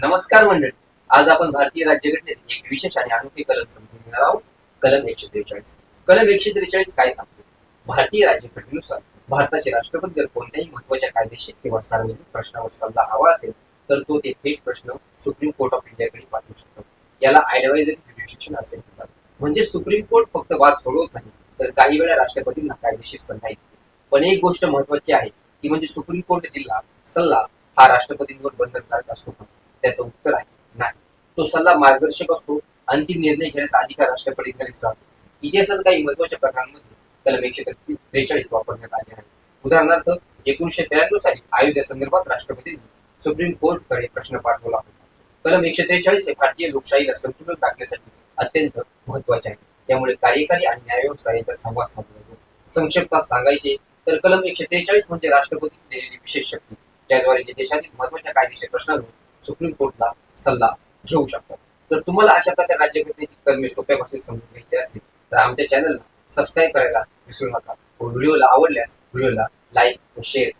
नमस्कार मंडळी. आज आपण भारतीय राज्यघटनेतील एक विशेष आणि अनोखे कलम समजून घेणार आहोत. कलम 143. कलम 143 काय सांगतो? भारतीय राज्यघटनेनुसार भारताचे राष्ट्रपती जर कोणत्याही महत्वाच्या कायदेशीर किंवा सार्वजनिक प्रश्नावर सल्ला हवा असेल तर तो ते थेट प्रश्न सुप्रीम कोर्ट ऑफ इंडियाकडे पाठवू शकतो. याला ऍडवायझरी ज्युडिशियल असे म्हणतात. म्हणजे सुप्रीम कोर्ट फक्त वाद सोडवत नाही तर काही वेळा राष्ट्रपतींना कायदेशीर सल्ला देते. पण एक गोष्ट महत्वाची आहे ती म्हणजे सुप्रीम कोर्ट दिलेला सल्ला हा राष्ट्रपतींवर बंधनकारक असतो का? त्याचं उत्तर आहे नाही. तो सल्ला मार्गदर्शक असतो. अंतिम निर्णय घेण्याचा अधिकार राष्ट्रपतींकडेच राहतो. इतिहासात काही महत्वाच्या प्रकारांमध्ये कलम 143 वापरण्यात आले आहे. उदाहरणार्थ 1993 साली अयोध्या संदर्भात राष्ट्रपतींनी सुप्रीम कोर्टकडे प्रश्न पाठवला होता. कलम 143 हे भारतीय लोकशाहीला संतुलन राखण्यासाठी अत्यंत महत्वाचे आहे. त्यामुळे कार्यकारी आणि न्यायव्यवस्था यांचा संवाद साधला जातो. संक्षिप्तात सांगायचे तर कलम 143 म्हणजे राष्ट्रपतींनी दिलेली विशेष शक्ती, ज्याद्वारे ते देशातील महत्वाच्या कायदेशीर प्रश्नांवर सुप्रीम कोर्टला सल्ला घेऊ शकतात. जर तुम्हाला अशा प्रकारे राज्यघटनेची कलमे सोप्या भाषेत समजून घ्यायची असेल तर आमच्या चॅनलला सबस्क्राईब करायला विसरू नका. व्हिडिओला आवडल्यास व्हिडिओला लाईक व शेअर